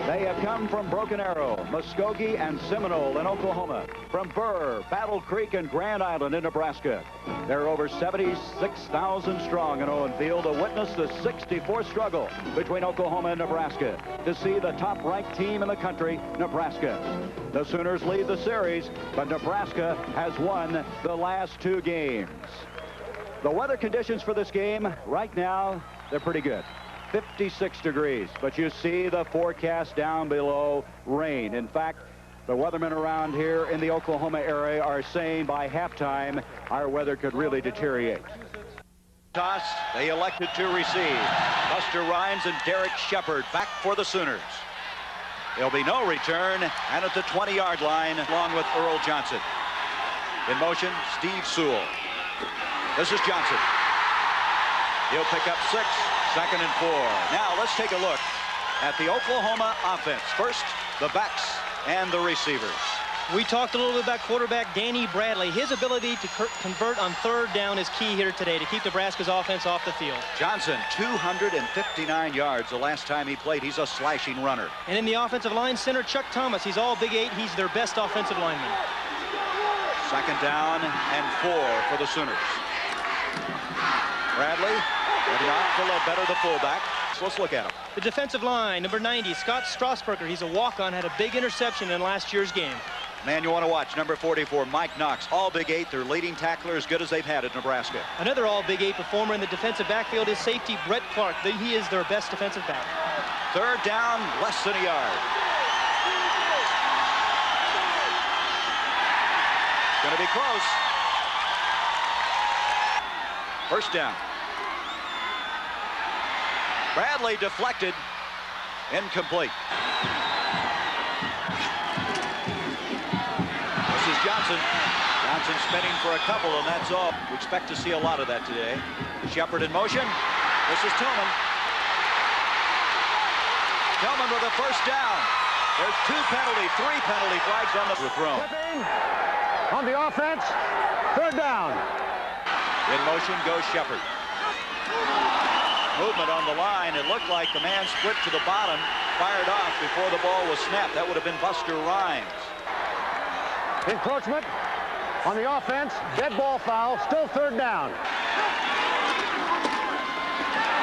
They have come from Broken Arrow, Muskogee, and Seminole in Oklahoma, from Burr, Battle Creek, and Grand Island in Nebraska. They're over 76,000 strong in Owen Field to witness the 64th struggle between Oklahoma and Nebraska to see the top-ranked team in the country, Nebraska. The Sooners lead the series, but Nebraska has won the last 2 games. The weather conditions for this game right now, they're pretty good. 56 degrees, but you see the forecast down below, rain. In fact, the weathermen around here in the Oklahoma area are saying by halftime our weather could really deteriorate. Toss, they elected to receive. Buster Rhymes and Derek Shepard back for the Sooners. There'll be no return, and at the 20-yard line, along with Earl Johnson. In motion, Steve Sewell. This is Johnson. He'll pick up 6. 2nd and 4. Now let's take a look at the Oklahoma offense. First, the backs and the receivers. We talked a little bit about quarterback Danny Bradley. His ability to convert on 3rd down is key here today to keep Nebraska's offense off the field. Johnson, 259 yards the last time he played. He's a slashing runner. And in the offensive line, center Chuck Thomas. He's all Big 8. He's their best offensive lineman. 2nd down and 4 for the Sooners. Bradley. Off better the fullback. So let's look at him. The defensive line, number 90, Scott Strasburger. He's a walk-on, had a big interception in last year's game. Man you want to watch, number 44, Mike Knox. All Big 8, their leading tackler, as good as they've had at Nebraska. Another all Big 8 performer in the defensive backfield is safety Brett Clark. He is their best defensive back. 3rd down, less than a yard. It's going to be close. 1st down. Bradley deflected, incomplete. This is Johnson. Johnson spinning for a couple, and that's all. We expect to see a lot of that today. Shepard in motion. This is Tillman. Tillman with a 1st down. There's 3 penalty flags on the thrown. On the offense, 3rd down. In motion goes Shepard. Movement on the line. It looked like the man split to the bottom, fired off before the ball was snapped. That would have been Buster Rhymes. Encroachment on the offense, dead ball foul, still 3rd down.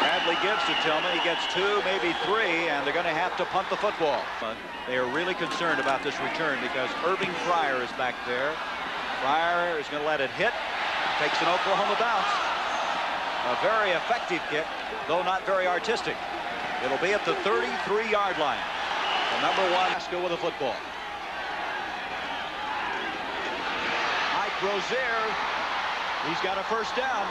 Bradley gives to Tillman. He gets 2, maybe 3, and they're going to have to punt the football. They are really concerned about this return because Irving Fryer is back there. Fryer is going to let it hit. Takes an Oklahoma bounce. A very effective kick, though not very artistic. It'll be at the 33-yard line. The number 1 Nebraska with a football. Mike Rozier, he's got a 1st down.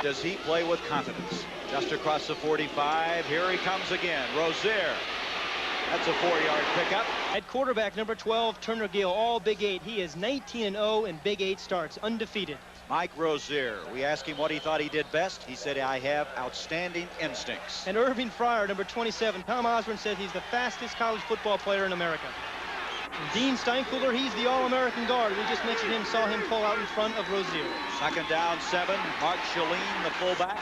Does he play with confidence? Just across the 45, here he comes again. Rozier. That's a 4-yard pickup. At quarterback, number 12, Turner Gill, all Big 8. He is 19-0 in Big 8 starts, undefeated. Mike Rozier. We asked him what he thought he did best. He said, I have outstanding instincts. And Irving Fryer, number 27. Tom Osborne says he's the fastest college football player in America. And Dean Steinkuhler, he's the All-American guard. We just mentioned him, saw him pull out in front of Rozier. 2nd down, 7. Mark Shalene, the fullback.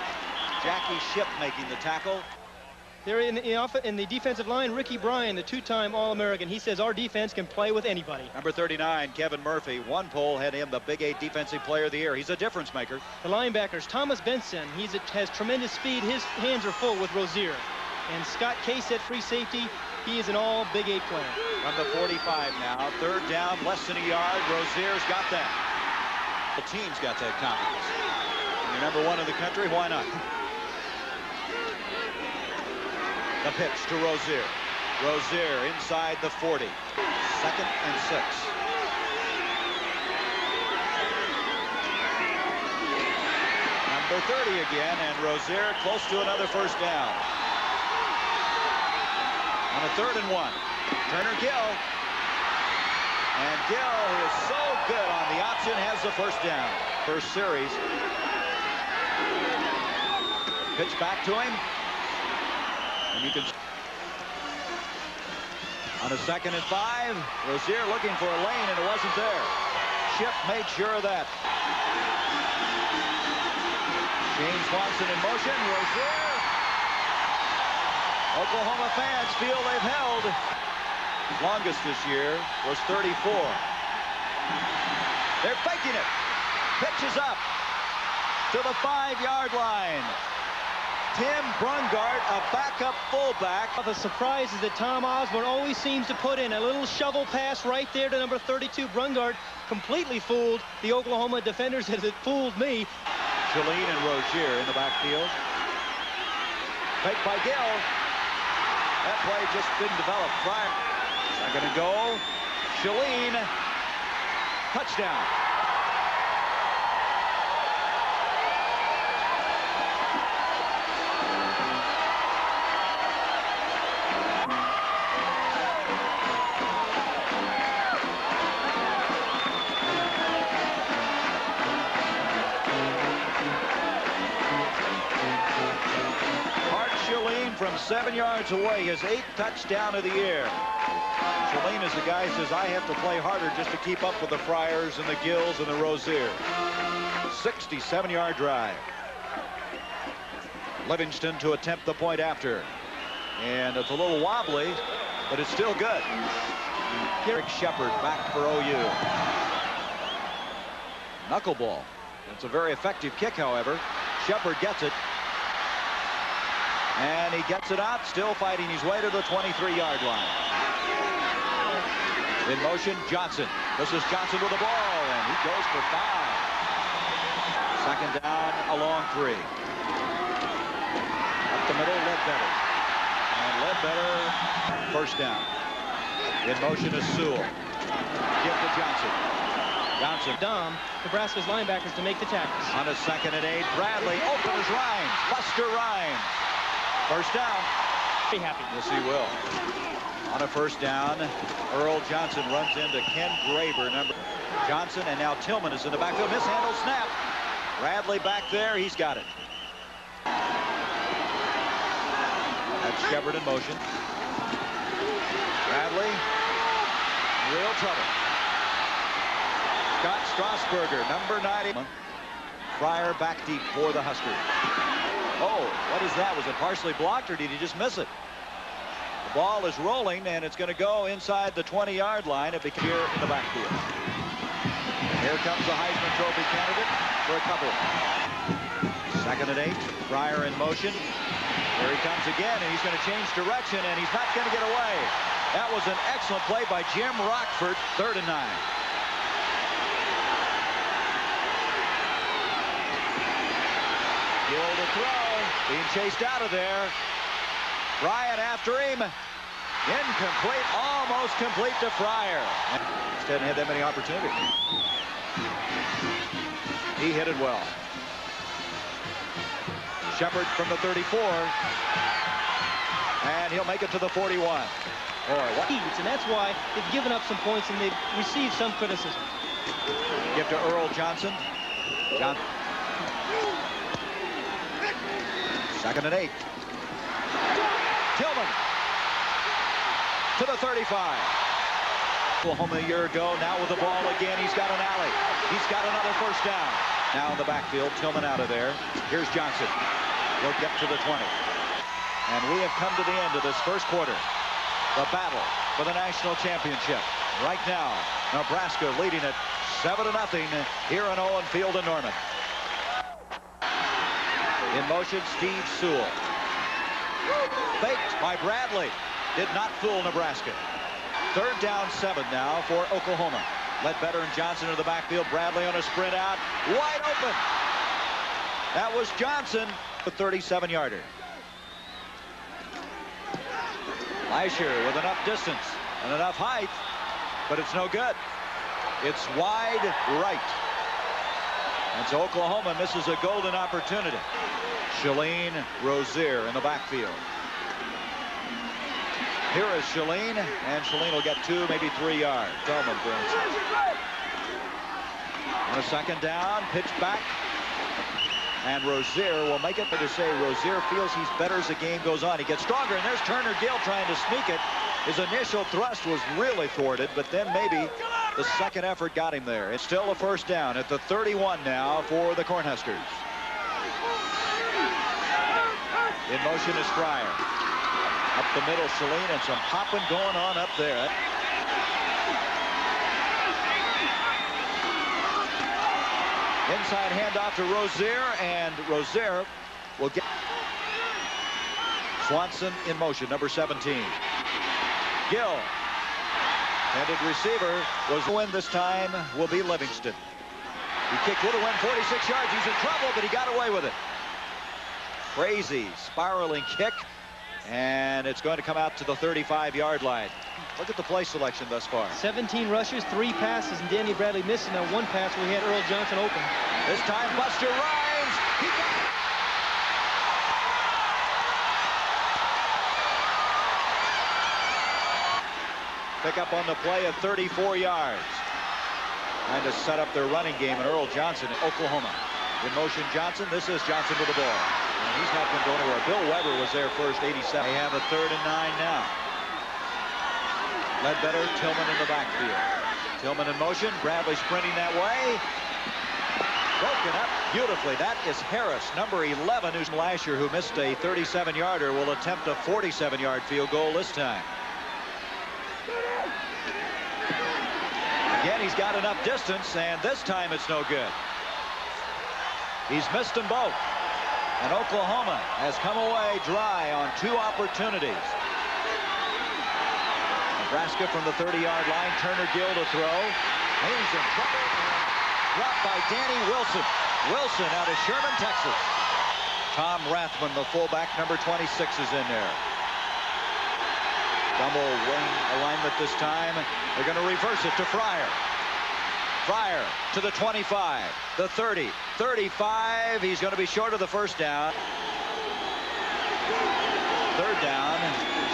Jackie Shipp making the tackle. There in the defensive line, Ricky Bryan, the 2-time All-American. He says our defense can play with anybody. Number 39, Kevin Murphy. One poll had him the Big 8 Defensive Player of the Year. He's a difference maker. The linebackers, Thomas Benson. He has tremendous speed. His hands are full with Rozier. And Scott Case at free safety. He is an all Big 8 player. From the 45 now. 3rd down, less than a yard. Rozier's got that. The team's got that confidence. You're number 1 in the country. Why not? The pitch to Rozier. Rozier inside the 40. 2nd and 6. Number 30 again, and Rozier close to another 1st down. On a 3rd and 1. Turner Gill. And Gill, who is so good on the option, has the 1st down. First series. Pitch back to him. And you can on a 2nd and 5, Rozier looking for a lane, and it wasn't there. Shipp made sure of that. James Swanson in motion. Rozier. Oklahoma fans feel they've held. Longest this year was 34. They're faking it. Pitch is up to the 5-yard line. Tim Brungart, a backup fullback. The surprise is that Tom Osborne always seems to put in a little shovel pass right there to number 32. Brungart completely fooled the Oklahoma defenders as it fooled me. Shalene and Rozier in the backfield. Fake by Gill. That play just didn't develop. Fryer. Second and goal. Shalene. Touchdown. From 7 yards away, his 8th touchdown of the year. Shalene is the guy who says, I have to play harder just to keep up with the Fryers and the Gills and the Rozier. 67-yard drive. Livingston to attempt the point after. And it's a little wobbly, but it's still good. Derek Shepard back for OU. Knuckleball. It's a very effective kick, however. Shepard gets it. And he gets it out, still fighting his way to the 23-yard line. In motion, Johnson. This is Johnson with the ball, and he goes for 5. Second down, a long 3. Up the middle, Ledbetter. And Ledbetter, first down. In motion is Sewell. Give to Johnson. Johnson. Dom, Nebraska's linebackers to make the tackles. On a 2nd and 8, Bradley opens Rhymes. Buster Rhymes. First down. Be happy. Yes, he will. On a first down, Earl Johnson runs into Ken Graber, number Johnson, and now Tillman is in the backfield. Mishandled snap. Bradley back there. He's got it. That's Shepard in motion. Bradley, real trouble. Scott Strasburger, number 90. Fryer back deep for the Huskers. Oh, what is that? Was it partially blocked, or did he just miss it? The ball is rolling, and it's going to go inside the 20-yard line. It became here in the backfield. Here comes the Heisman Trophy candidate for a couple. 2nd and 8. Fryer in motion. Here he comes again, and he's going to change direction, and he's not going to get away. That was an excellent play by Jim Rockford. 3rd and 9. Gill to throw. Being chased out of there. Bryant after him. Incomplete. Almost complete to Fryer. Just hadn't had that many opportunities. He hit it well. Shepard from the 34. And he'll make it to the 41. Boy, what? And that's why they've given up some points and they've received some criticism. Give to Earl Johnson. Johnson. 2nd and 8. Tillman to the 35. Oklahoma a year ago, now with the ball again. He's got an alley. He's got another first down. Now in the backfield, Tillman out of there. Here's Johnson. He'll get to the 20. And we have come to the end of this first quarter. The battle for the national championship. Right now, Nebraska leading it 7-0 here in Owen Field in Norman. In motion, Steve Sewell. Faked by Bradley. Did not fool Nebraska. 3rd down 7 now for Oklahoma. Ledbetter and Johnson in the backfield. Bradley on a sprint out. Wide open. That was Johnson. The 37-yarder. Leisure with enough distance and enough height, but it's no good. It's wide right. And so Oklahoma misses a golden opportunity. Shalene Rozier in the backfield. Here is Shalene, and Shalene will get 2, maybe 3 yards. Tillman brings it. On a 2nd down, pitch back. And Rozier will make it. But to say Rozier feels he's better as the game goes on. He gets stronger, and there's Turner Gill trying to sneak it. His initial thrust was really thwarted, but then maybe the second effort got him there. It's still a first down at the 31 now for the Cornhuskers. In motion is Fryer. Up the middle, Celine, and some hopping going on up there. Inside handoff to Rozier, and Rozier will get Swanson in motion, number 17. Gill. Intended receiver was win this time will be Livingston. He kicked with a win, 46 yards. He's in trouble, but he got away with it. Crazy spiraling kick, and it's going to come out to the 35-yard line. Look at the play selection thus far. 17 rushes, 3 passes, and Danny Bradley missing that one pass where he had Earl Johnson open. This time Buster Rhymes. He got it. Pick up on the play at 34 yards. Trying to set up their running game, and Earl Johnson in Oklahoma. In motion, Johnson. This is Johnson with the ball. And he's not going to go anywhere. Bill Weber was there first, 87. They have a 3rd and 9 now. Ledbetter, Tillman in the backfield. Tillman in motion. Bradley sprinting that way. Broken up beautifully. That is Harris, number 11, who's last year, who missed a 37-yarder, will attempt a 47-yard field goal this time. Again, he's got enough distance, and this time it's no good. He's missed them both. And Oklahoma has come away dry on 2 opportunities. Nebraska from the 30-yard line. Turner Gill to throw. He's in trouble. Dropped by Danny Wilson. Wilson out of Sherman, Texas. Tom Rathman, the fullback, number 26, is in there. Double wing alignment this time. They're going to reverse it to Fryer. Fryer to the 25, the 30, 35. He's going to be short of the first down. 3rd down.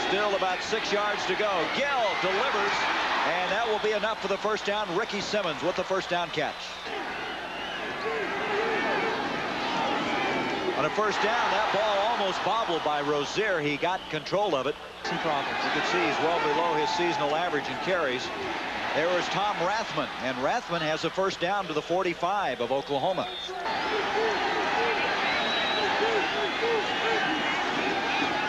Still about 6 yards to go. Gill delivers, and that will be enough for the first down. Ricky Simmons with the first down catch. On a first down, that ball almost bobbled by Rozier. He got control of it. Some problems. You can see he's well below his seasonal average in carries. There is Tom Rathman, and Rathman has a first down to the 45 of Oklahoma.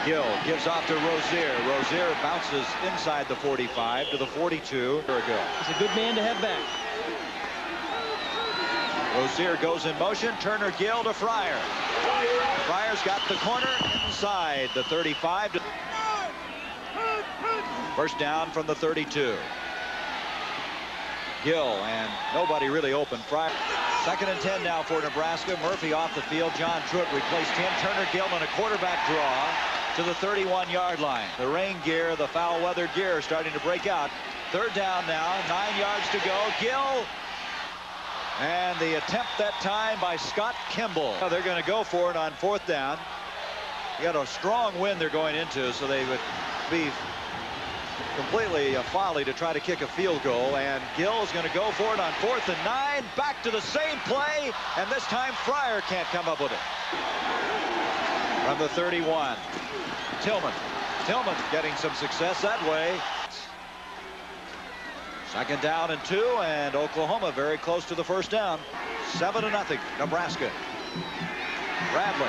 Gill gives off to Rozier. Rozier bounces inside the 45 to the 42. There we go. He's a good man to have back. Rozier goes in motion. Turner Gill to Fryer. Fryer's got the corner inside the 35. First down from the 32. Gill, and nobody really open. Fryer. 2nd and 10 now for Nebraska. Murphy off the field. John Truitt replaced him. Turner Gill on a quarterback draw to the 31-yard line. The rain gear, the foul weather gear starting to break out. 3rd down now. 9 yards to go. Gill. And the attempt that time by Scott Kimball. They're going to go for it on 4th down. You got a strong wind they're going into, so they would be completely a folly to try to kick a field goal. And Gill is going to go for it on 4th and 9. Back to the same play, and this time Fryer can't come up with it. From the 31, Tillman. Tillman getting some success that way. 2nd down and 2, and Oklahoma very close to the first down. 7-0, Nebraska. Bradley.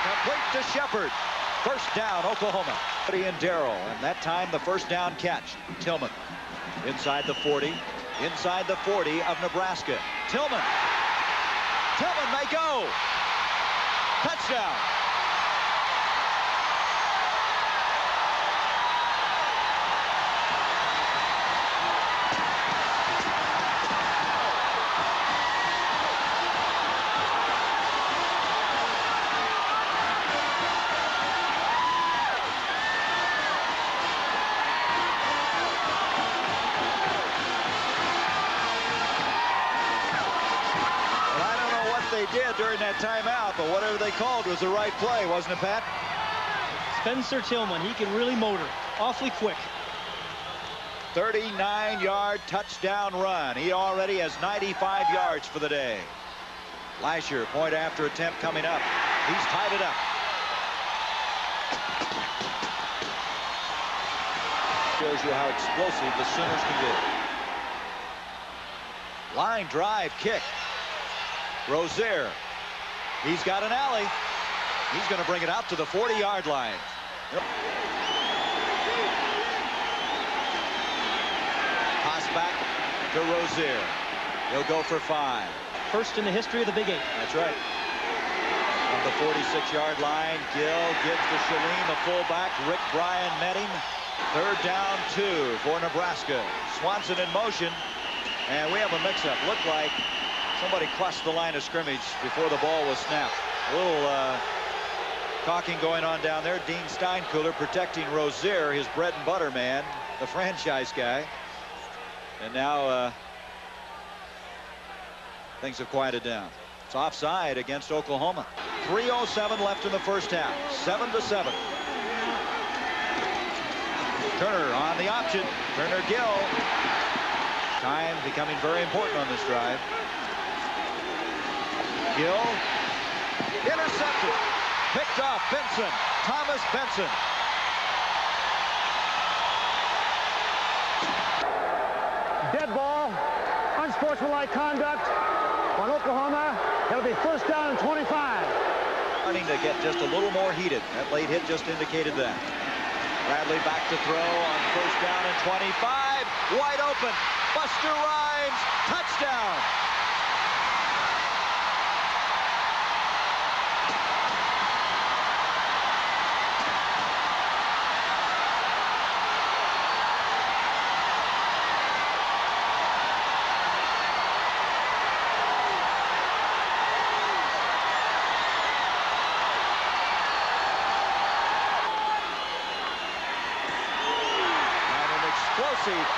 Complete to Shepard. First down, Oklahoma. And Darrell, and that time the first down catch. Tillman inside the 40, inside the 40 of Nebraska. Tillman. Tillman may go. Touchdown. They did during that timeout, but whatever they called was the right play, wasn't it, Pat? Spencer Tillman, he can really motor awfully quick. 39-yard touchdown run. He already has 95 yards for the day. Lasher, point after attempt coming up. He's tied it up. Shows you how explosive the Sooners can be. Line drive kick. Rozier. He's got an alley. He's going to bring it out to the 40-yard line. Pass back to Rozier. He'll go for 5. First in the history of the Big 8. That's right. On the 46-yard line, Gill gives to Shalene, the fullback. Rick Bryan met him. 3rd down 2 for Nebraska. Swanson in motion, and we have a mix-up. Looked like somebody crossed the line of scrimmage before the ball was snapped. A little talking going on down there. Dean Steinkuhler protecting Rozier, his bread and butter man, the franchise guy. And now things have quieted down. It's offside against Oklahoma. 3:07 left in the first half. 7-7. Turner on the option. Turner Gill. Time becoming very important on this drive. Gill. Intercepted. Picked off Benson. Thomas Benson. Dead ball. Unsportsmanlike conduct on Oklahoma. It'll be 1st down and 25. Starting to get just a little more heated. That late hit just indicated that. Bradley back to throw on 1st down and 25. Wide open. Buster Rhymes. Touchdown.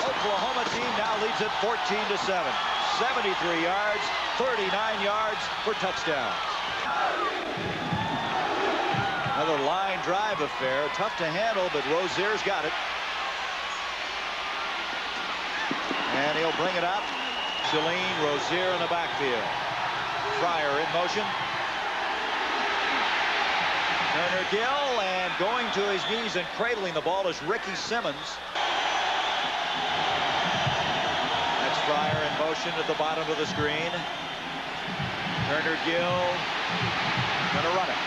Oklahoma team now leads at 14-7. 73 yards, 39 yards for touchdowns. Another line drive affair. Tough to handle, but Rozier's got it. And he'll bring it out. Shalene, Rozier in the backfield. Fryer in motion. Turner Gill, and going to his knees and cradling the ball is Ricky Simmons. Fryer in motion at the bottom of the screen. Turner Gill gonna run it.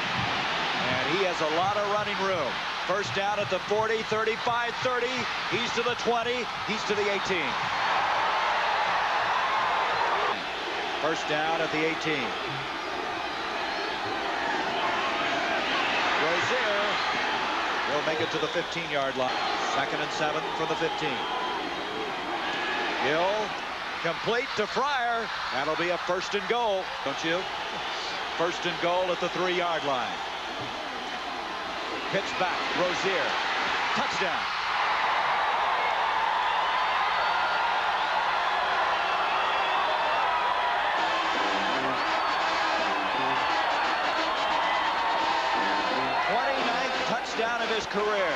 And he has a lot of running room. 1st down at the 40, 35, 30. He's to the 20. He's to the 18. 1st down at the 18. Rozier will make it to the 15-yard line. 2nd and 7 from the 15. Gill. Complete to Fryer. That'll be a 1st and goal, don't you? 1st and goal at the 3-yard line. Pitch back. Rozier. Touchdown. Touchdown of his career.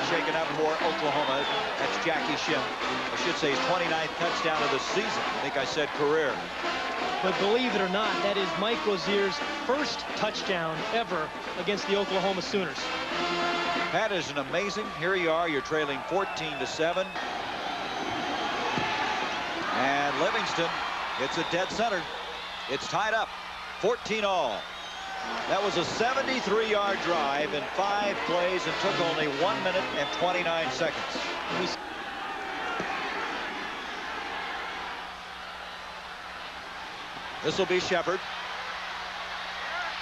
Shaken up for Oklahoma. That's Jackie Schiff. I should say his 29th touchdown of the season. I think I said career. But believe it or not, that is Mike Rozier's 1st touchdown ever against the Oklahoma Sooners. That is an amazing. Here you are. You're trailing 14-7. And Livingston hits a dead center. It's tied up. 14-all. That was a 73-yard drive in 5 plays and took only 1 minute and 29 seconds. This will be Shepard.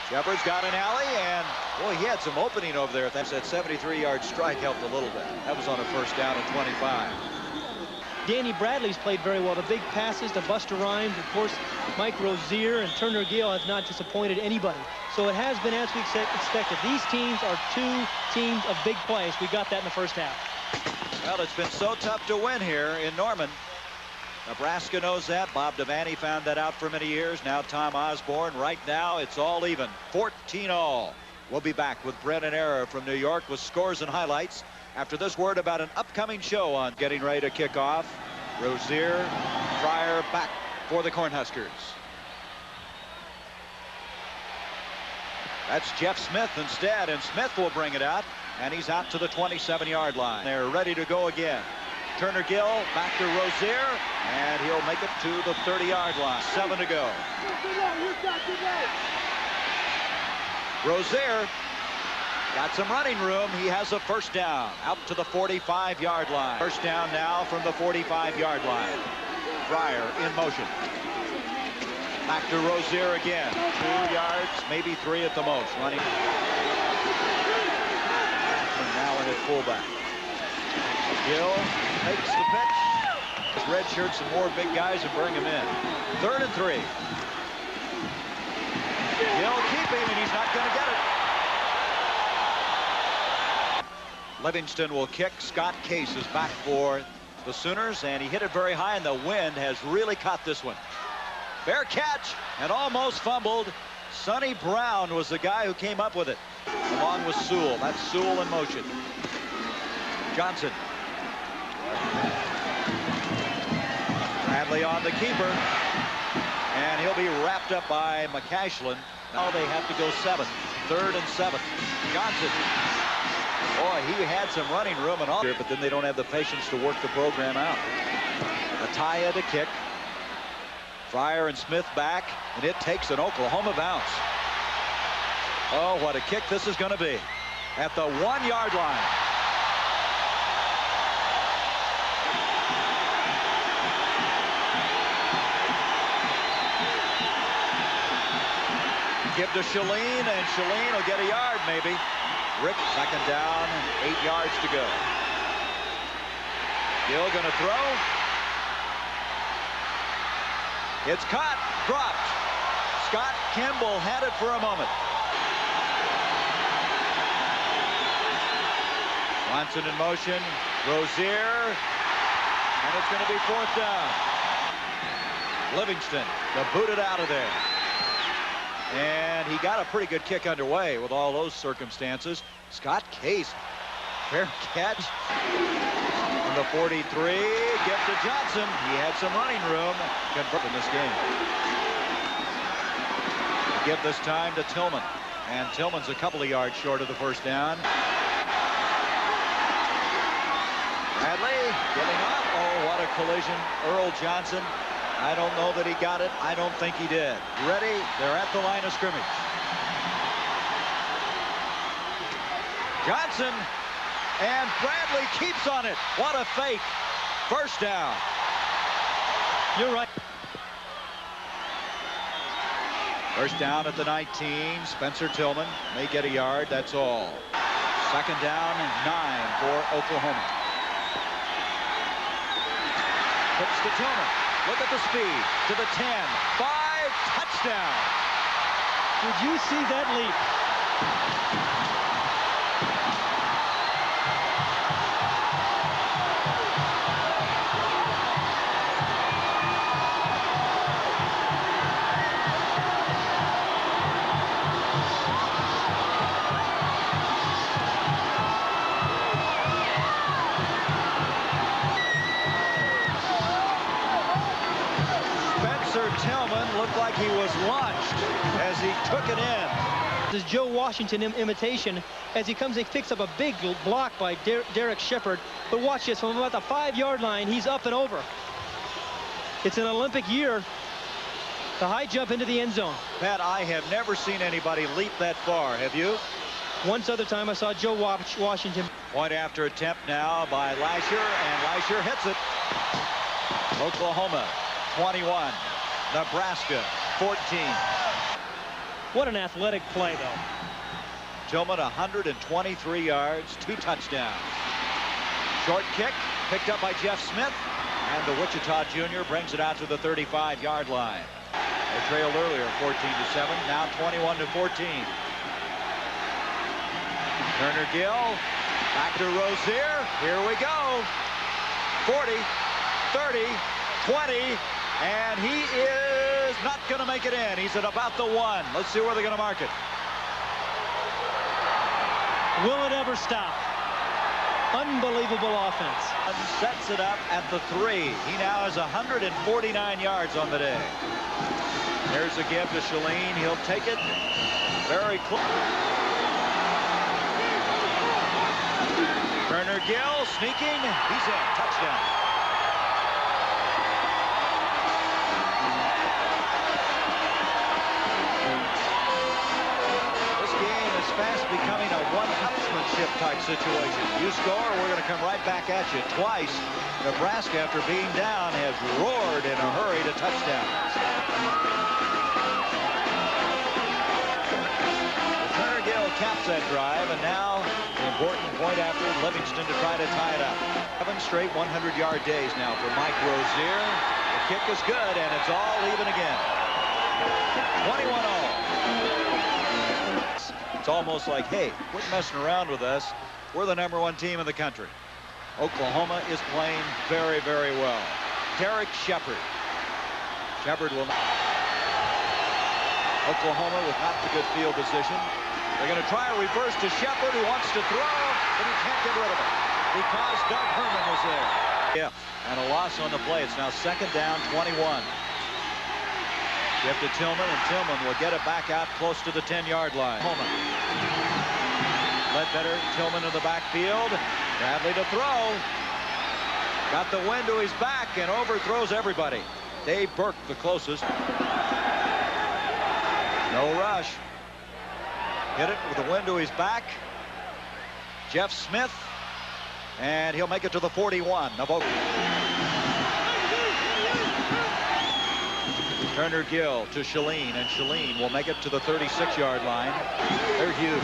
Shepard's got an alley, and boy, he had some opening over there. That's that 73-yard strike helped a little bit. That was on a 1st down and 25. Danny Bradley's played very well. The big passes to Buster Rhymes. Of course, Mike Rozier and Turner Gill have not disappointed anybody. So it has been as we expected. These teams are 2 teams of big plays. We got that in the 1st half. Well, it's been so tough to win here in Norman. Nebraska knows that. Bob Devaney found that out for many years. Now Tom Osborne. Right now, it's all even. 14-all. We'll be back with Brennan Era from New York with scores and highlights after this word about an upcoming show on getting ready to kick off. Rozier, Fryer back for the Cornhuskers. That's Jeff Smith instead, and Smith will bring it out, and he's out to the 27-yard line. They're ready to go again. Turner Gill back to Rozier, and he'll make it to the 30-yard line. 7 to go. Rozier got some running room. He has a first down out to the 45-yard line. First down now from the 45-yard line. Fryer in motion. Back to Rozier again. 2 yards, maybe 3 at the most. Running. Now in at fullback. Gill takes the pitch. Red shirts some more big guys and bring him in. 3rd and 3. Gill keeping, and he's not going to get it. Livingston will kick. Scott Case is back for the Sooners, and he hit it very high, and the wind has really caught this one. Fair catch, and almost fumbled. Sonny Brown was the guy who came up with it, along with Sewell. That's Sewell in motion. Johnson. Bradley on the keeper, and he'll be wrapped up by McCashlin. Now they have to go 7th. 3rd and 7. Johnson. Boy, he had some running room and all, but then they don't have the patience to work the program out. Ataya to kick. Fryer and Smith back, and it takes an Oklahoma bounce. Oh, what a kick this is going to be. At the 1-yard line. Give to Shalene, and Shalene will get a yard maybe. Rick, 2nd down, 8 yards to go. Gill going to throw. It's caught, dropped. Scott Kimball had it for a moment. Johnson in motion. Rozier. And it's going to be 4th down. Livingston to boot it out of there. And he got a pretty good kick underway with all those circumstances. Scott Case, fair catch. On the 43, give to Johnson. He had some running room in this game. Give this time to Tillman. And Tillman's a couple of yards short of the first down. Bradley giving up. Oh, what a collision. Earl Johnson. I don't know that he got it. I don't think he did. Ready? They're at the line of scrimmage. Johnson, and Bradley keeps on it. What a fake. First down. You're right. First down at the 19. Spencer Tillman may get a yard. That's all. 2nd down and 9 for Oklahoma. Pitch to Tillman. Look at the speed to the 10. 5, touchdown. Did you see that leap? Tillman looked like he was launched as he took it in. This is Joe Washington imitation as he comes and picks up a big block by Derek Shepard. But watch this, from about the 5-yard line, he's up and over. It's an Olympic year. The high jump into the end zone. Pat, I have never seen anybody leap that far. Have you? Once other time I saw Joe Washington. Point after attempt now by Lasher, and Lasher hits it. Oklahoma 21. Nebraska 14. What an athletic play, though. Tillman 123 yards, 2 touchdowns. Short kick picked up by Jeff Smith, and the Wichita junior brings it out to the 35-yard line. They trailed earlier 14-7, now 21-14. Turner Gill back to Rozier. Here we go. 40, 30, 20. And he is not going to make it in. He's at about the 1. Let's see where they're going to mark it. Will it ever stop? Unbelievable offense. And sets it up at the 3. He now has 149 yards on the day. There's a give to Shalene. He'll take it very close. Turner Gill sneaking. He's in. Touchdown. This game is fast becoming a one-upsmanship type situation. You score, we're going to come right back at you. Twice, Nebraska, after being down, has roared in a hurry to touchdowns. Turner Gill caps that drive, and now the important point after Livingston to try to tie it up. 7 straight 100-yard days now for Mike Rozier. The kick is good, and it's all even again. 21 all. It's almost like, hey, quit messing around with us. We're the #1 team in the country. Oklahoma is playing very, very well. Derek Shepard. Shepard will not. Oklahoma with not the good field position. They're going to try a reverse to Shepard, who wants to throw, but he can't get rid of it because Doug Herman was there. Yeah, and a loss on the play. It's now 2nd down, 21. Give to Tillman, and Tillman will get it back out close to the 10-yard line. Ledbetter, Tillman in the backfield. Bradley to throw. Got the wind to his back and overthrows everybody. Dave Burke the closest. No rush. Hit it with the wind to his back. Jeff Smith. And he'll make it to the 41 of Oklahoma. Turner Gill to Shalene, and Shalene will make it to the 36-yard line. They're huge.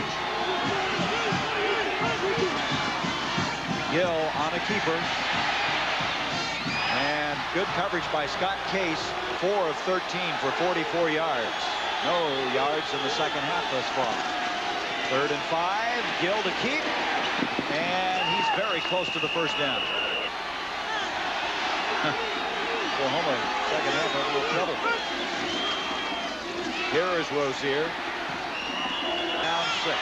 Gill on a keeper. And good coverage by Scott Case. 4 of 13 for 44 yards. No yards in the second half thus far. 3rd and 5. Gill to keep. And he's very close to the first down. Oklahoma second half had a little trouble. Here is Rozier. Down 6.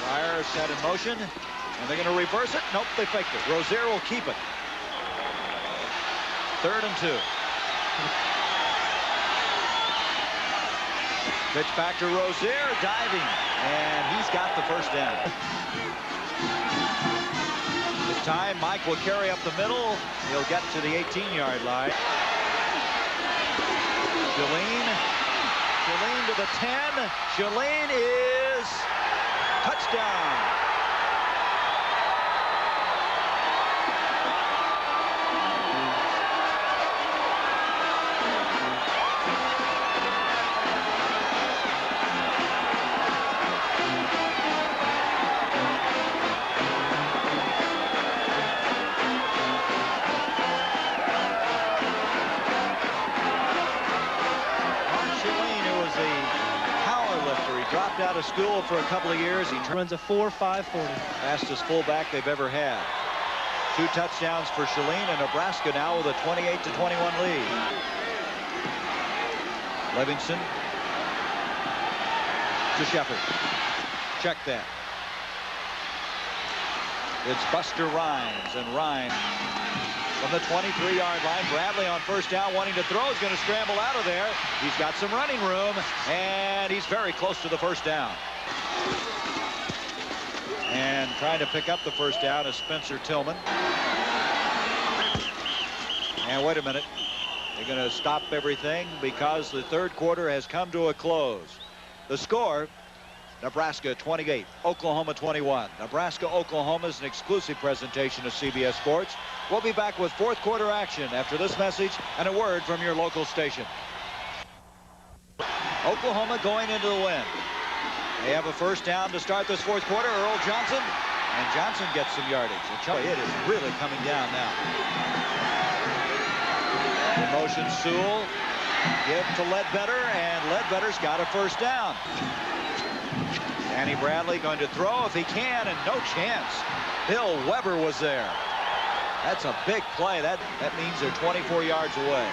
Fryer set in motion. And they're going to reverse it. Nope, they faked it. Rozier will keep it. 3rd and 2. Pitch back to Rozier, diving, and he's got the first down. This time, Mike will carry up the middle. He'll get to the 18-yard line. Shalene to the 10. Shalene is touchdown. Dropped out of school for a couple of years. He runs a 4.540. Fastest fullback they've ever had. 2 touchdowns for Shalene, and Nebraska now with a 28-21 lead. Livingston to Shepard. Check that. It's Buster Rhymes, and Rhymes from the 23-yard line. Bradley on first down, wanting to throw, is going to scramble out of there. He's got some running room, and he's very close to the first down. And trying to pick up the first down is Spencer Tillman. And wait a minute. They're going to stop everything because the 3rd quarter has come to a close. The score, Nebraska 28, Oklahoma 21. Nebraska-Oklahoma is an exclusive presentation of CBS Sports. We'll be back with 4th quarter action after this message and a word from your local station. Oklahoma going into the win. They have a first down to start this 4th quarter. Earl Johnson, and Johnson gets some yardage. It is really coming down now. In motion, Sewell. Give to Ledbetter, and Ledbetter's got a first down. Danny Bradley going to throw if he can, and no chance. Bill Weber was there. That's a big play. That means they're 24 yards away.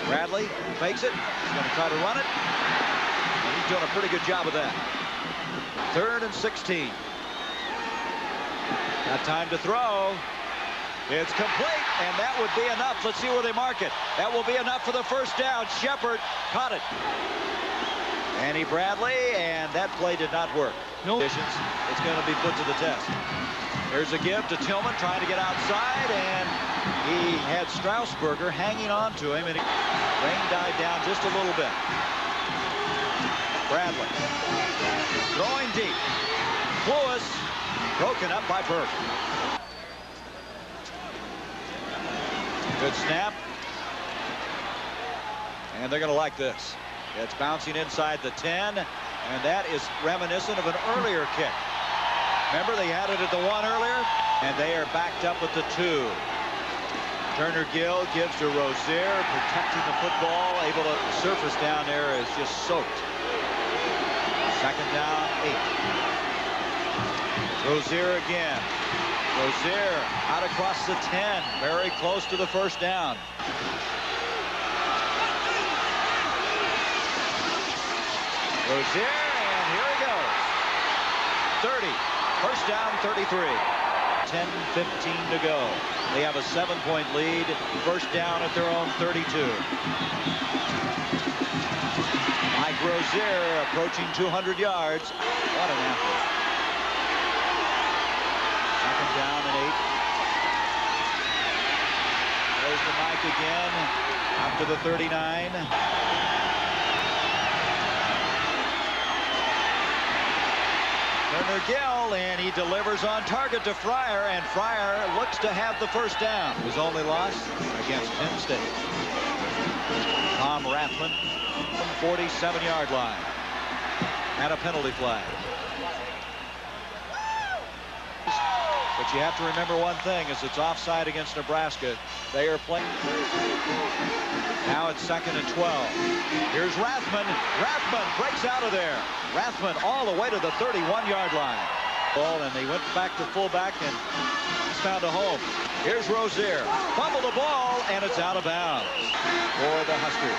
Bradley fakes it. He's going to try to run it. And he's doing a pretty good job of that. 3rd and 16. Got time to throw. It's complete, and that would be enough. Let's see where they mark it. That will be enough for the first down. Shepard caught it. Andy Bradley, and that play did not work. No. It's going to be put to the test. Here's a give to Tillman, trying to get outside, and he had Strausberger hanging on to him, and rain died down just a little bit. Bradley throwing deep. Lewis broken up by Burke. Good snap. And they're going to like this. It's bouncing inside the 10, and that is reminiscent of an earlier kick. Remember, they had it at the 1 earlier, and they are backed up at the 2. Turner Gill gives to Rozier, protecting the football, able to surface down there is just soaked. Second down, 8. Rozier again. Rozier out across the 10, very close to the first down. Rozier, and here he goes. 30, first down, 33. 10-15 to go. They have a 7-point lead. First down at their own 32. Mike Rozier approaching 200 yards. What an athlete. Second down and 8. There's the Mike again. Up to the 39. Turner Gill, and he delivers on target to Fryer, and Fryer looks to have the first down. His only loss against Penn State. Tom Rathman from 47-yard line. And a penalty flag. But you have to remember one thing, is it's offside against Nebraska. They are playing. Now it's 2nd and 12. Here's Rathman. Rathman breaks out of there. Rathman all the way to the 31-yard line. Ball, and they went back to fullback, and he's found a home. Here's Rozier. Fumble the ball, and it's out of bounds for the Huskers.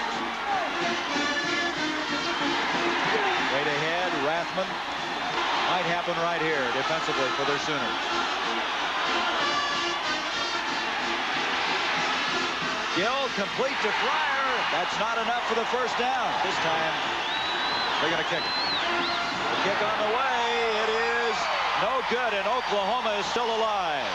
Right ahead, Rathman. Might happen right here defensively for their Sooners. Gill complete to Fryer. That's not enough for the first down. This time, they're going to kick it. The kick on the way. It is no good, and Oklahoma is still alive.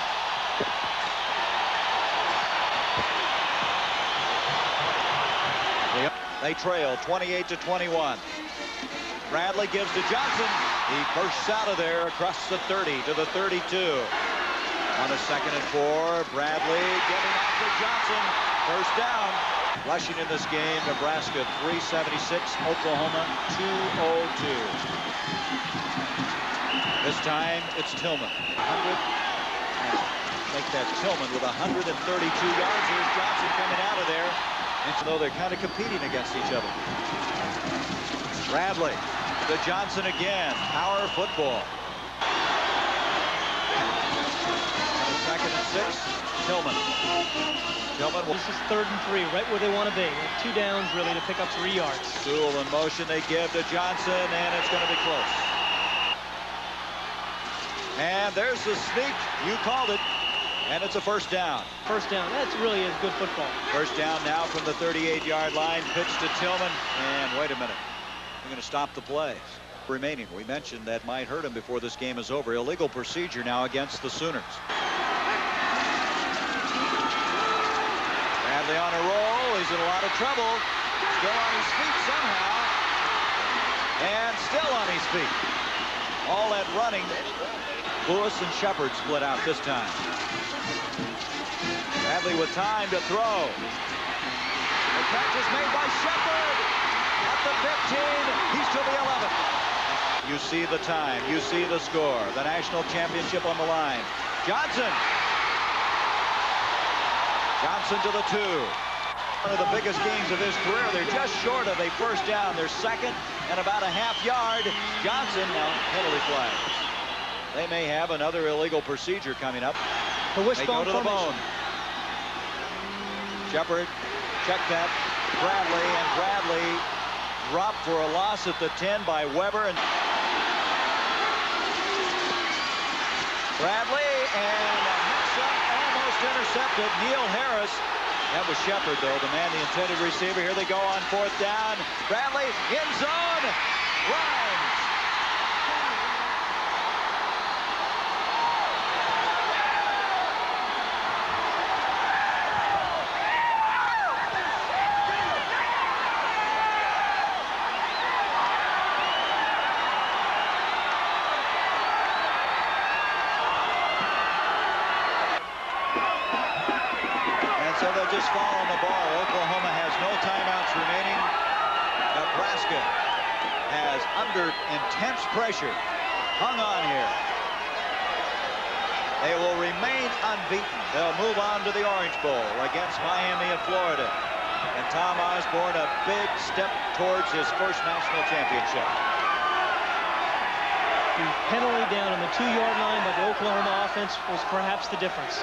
They trail 28-21. Bradley gives to Johnson. He bursts out of there across the 30 to the 32. On a 2nd and 4, Bradley giving off to Johnson. First down. Rushing in this game, Nebraska 376, Oklahoma 202. This time it's Tillman. 100. Make that Tillman with 132 yards. Here's Johnson coming out of there. And so they're kind of competing against each other. Bradley to Johnson again. Power football. On a 2nd and 6, Tillman. This is 3rd and 3, right where they want to be. 2 downs, really, to pick up 3 yards. Sewell in motion. They give to Johnson, and it's going to be close. And there's the sneak. You called it. And it's a first down. First down. That's really a good football. First down now from the 38-yard line. Pitch to Tillman. And wait a minute. They're going to stop the play. Remaining. We mentioned that might hurt him before this game is over. Illegal procedure now against the Sooners. Bradley on a roll. He's in a lot of trouble. Still on his feet somehow. And still on his feet. All that running. Lewis and Shepard split out this time. Bradley with time to throw. The catch is made by Shepard. At the 15. He's to the 11. You see the time. You see the score. The national championship on the line. Johnson. Johnson to the 2. One of the biggest games of his career. They're just short of a first down. They're second and about a half yard. Johnson now penalty flag. They may have another illegal procedure coming up. The wishbone they go to the bone. Shepard, check that. Bradley, and Bradley dropped for a loss at the 10 by Weber. And Bradley, and a mix-up almost intercepted. Neil Harris That was Shepard, though, the man, the intended receiver. Here they go on 4th down. Bradley, end zone. Rhymes. So they'll just fall on the ball. Oklahoma has no timeouts remaining. Nebraska has, under intense pressure, hung on here. They will remain unbeaten. They'll move on to the Orange Bowl against Miami of Florida. And Tom Osborne, a big step towards his first national championship. The penalty down on the 2-yard line by the Oklahoma offense was perhaps the difference.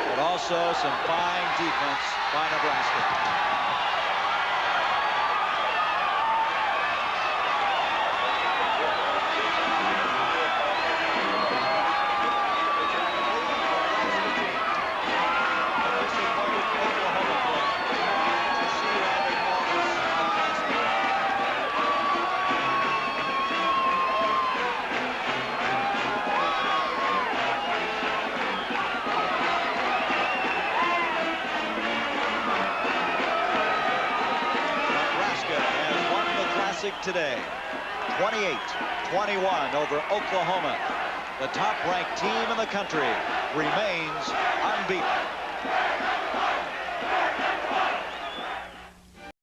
But also some fine defense by Nebraska. Today, 28-21 over Oklahoma. The top-ranked team in the country remains unbeaten.